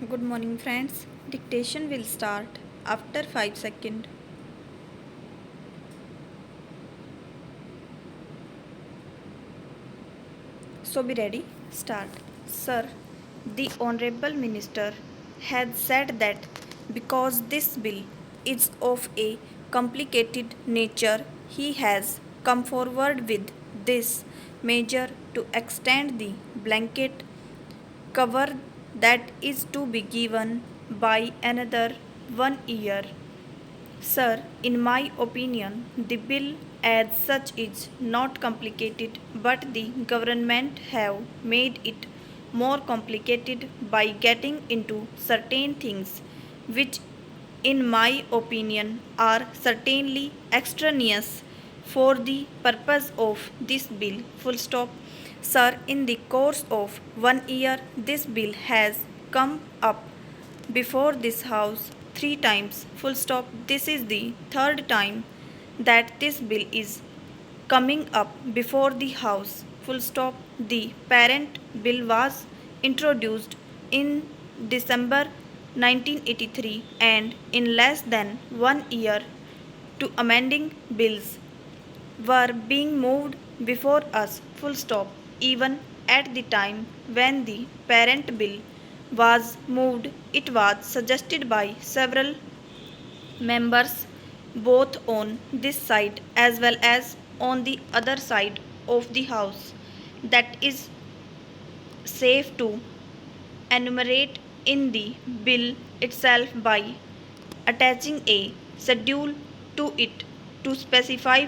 Good morning, friends. Dictation will start after 5 seconds. So be ready. Start. Sir, the Honorable Minister has said that because this bill is of a complicated nature, he has come forward with this measure to extend the blanket cover that is to be given by another 1 year. Sir, in my opinion, the bill as such is not complicated, but the government have made it more complicated by getting into certain things which in my opinion are certainly extraneous for the purpose of this bill. Full stop. Sir, in the course of 1 year, this bill has come up before this house 3 times. Full stop. This is the third time that this bill is coming up before the house. Full stop. The parent bill was introduced in December 1983 and in less than 1 year to amending bills were being moved before us. Full stop. Even at the time when the parent bill was moved, it was suggested by several members both on this side as well as on the other side of the house that is safe to enumerate in the bill itself by attaching a schedule to it to specify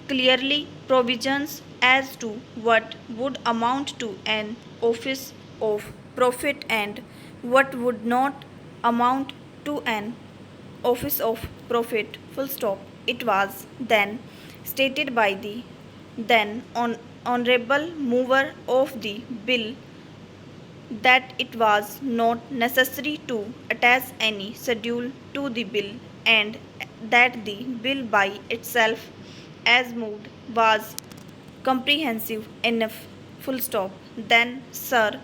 clearly provisions as to what would amount to an office of profit and what would not amount to an office of profit. Full stop. It was then stated by the then honorable mover of the bill that it was not necessary to attach any schedule to the bill and that the bill by itself as moved was comprehensive enough. Full stop. Then, sir,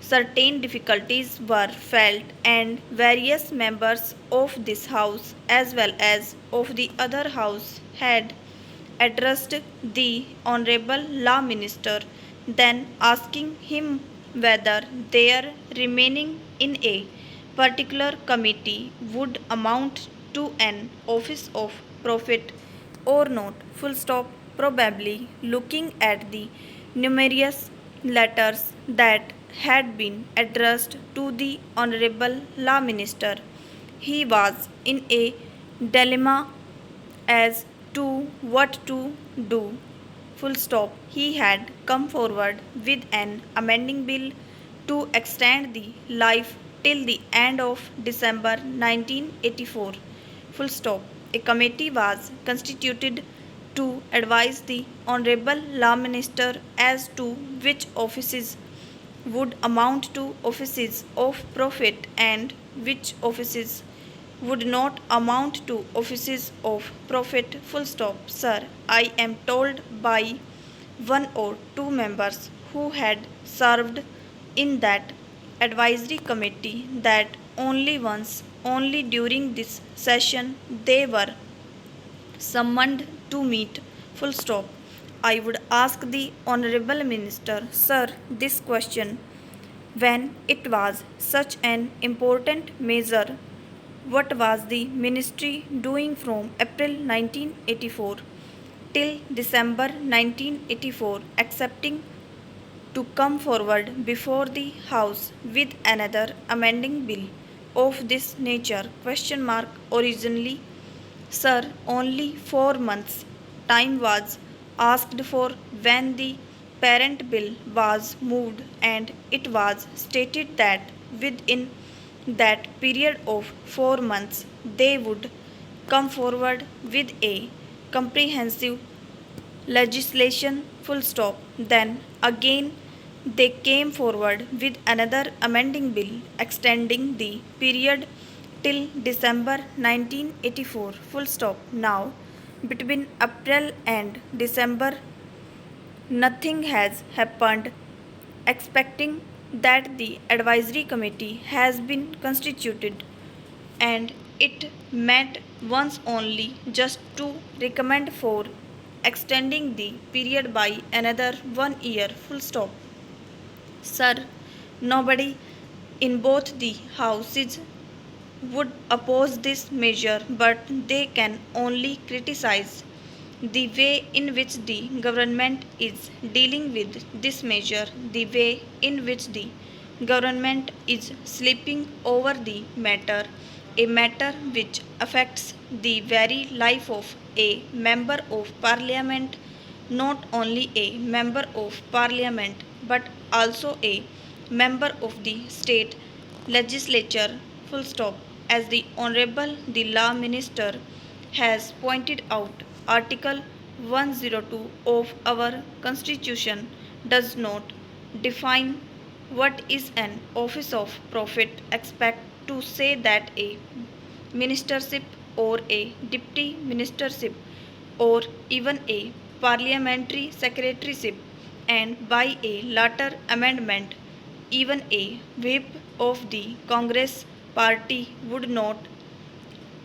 certain difficulties were felt and various members of this house as well as of the other house had addressed the Honorable Law Minister, then asking him whether their remaining in a particular committee would amount to an office of profit or not. Full stop. Probably looking at the numerous letters that had been addressed to the Honorable Law Minister, he was in a dilemma as to what to do. Full stop. He had come forward with an amending bill to extend the life till the end of December 1984. Full stop. A committee was constituted to advise the Honorable Law Minister as to which offices would amount to offices of profit and which offices would not amount to offices of profit. Full stop. Sir, I am told by one or two members who had served in that advisory committee that only during this session they were summoned to meet. Full stop. I would ask the Honorable Minister, sir, this question. When it was such an important measure, what was the ministry doing from April 1984 till December 1984, accepting to come forward before the House with another amending bill of this nature? Question mark. Originally, sir, only 4 months time was asked for when the parent bill was moved, and it was stated that within that period of 4 months they would come forward with a comprehensive legislation. Full stop. Then again they came forward with another amending bill extending the period till December 1984. Full stop. Now between April and December nothing has happened. Expecting that the advisory committee has been constituted and it met once only just to recommend for extending the period by another 1 year full stop. Sir, nobody in both the houses would oppose this measure, but they can only criticize the way in which the government is dealing with this measure, the way in which the government is sleeping over the matter, a matter which affects the very life of a member of parliament, not only a member of parliament but also a member of the state legislature, full stop. As the honorable the law minister has pointed out, article 102 of our constitution does not define what is an office of profit except to say that a ministership or a deputy ministership or even a parliamentary secretaryship, and by a later amendment even a whip of the Congress party would not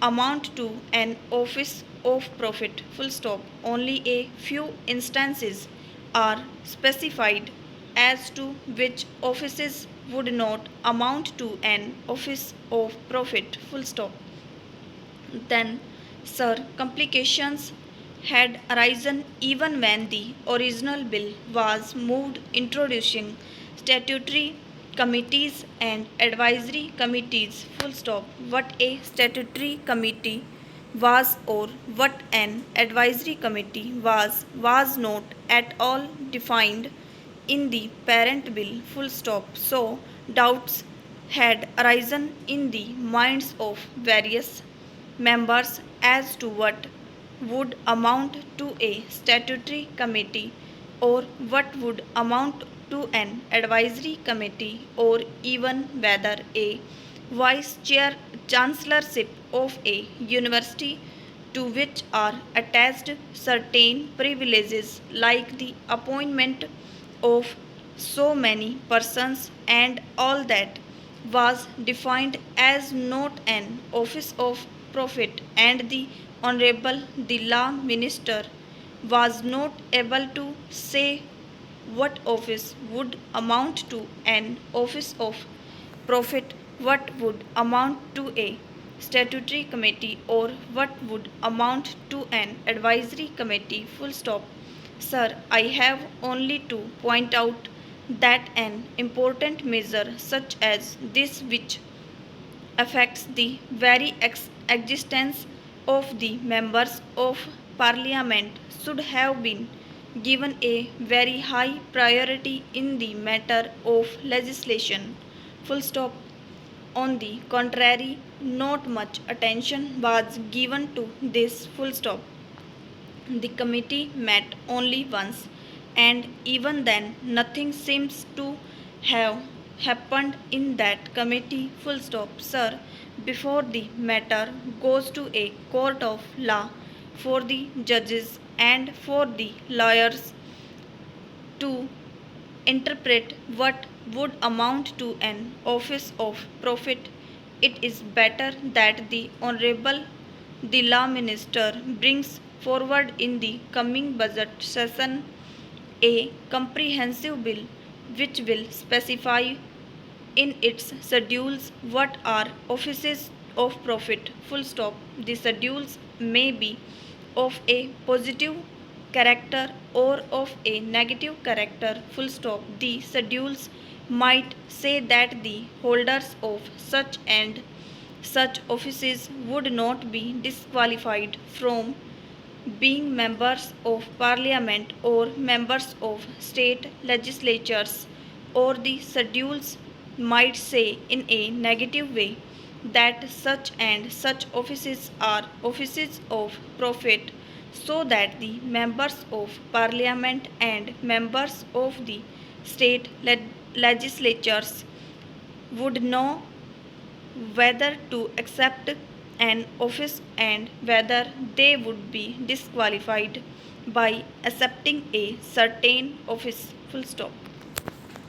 amount to an office of profit, full stop. Only a few instances are specified as to which offices would not amount to an office of profit, full stop. Then, sir, complications had arisen even when the original bill was moved, introducing statutory committees and advisory committees, full stop. What a statutory committee was or what an advisory committee was not at all defined in the parent bill, full stop. So doubts had arisen in the minds of various members as to what would amount to a statutory committee or what would amount to an advisory committee, or even whether a vice chair chancellorship of a university to which are attached certain privileges like the appointment of so many persons and all that was defined as not an office of profit, and the honorable the law minister was not able to say what office would amount to an office of profit, what would amount to a statutory committee, or what would amount to an advisory committee, full stop. Sir, I have only to point out that an important measure such as this, which affects the very existence of the members of parliament, should have been given a very high priority in the matter of legislation, full stop. On the contrary, not much attention was given to this, full stop. The committee met only once, and even then nothing seems to have happened in that committee, full stop. Sir, before the matter goes to a court of law for the judges and for the lawyers to interpret what would amount to an office of profit, it is better that the Honorable the Law Minister brings forward in the coming budget session a comprehensive bill which will specify in its schedules what are offices of profit, full stop. The schedules may be of a positive character or of a negative character, full stop. The schedules might say that the holders of such and such offices would not be disqualified from being members of parliament or members of state legislatures, or the schedules might say in a negative way that such and such offices are offices of profit, so that the members of parliament and members of the state legislatures would know whether to accept an office and whether they would be disqualified by accepting a certain office, full stop.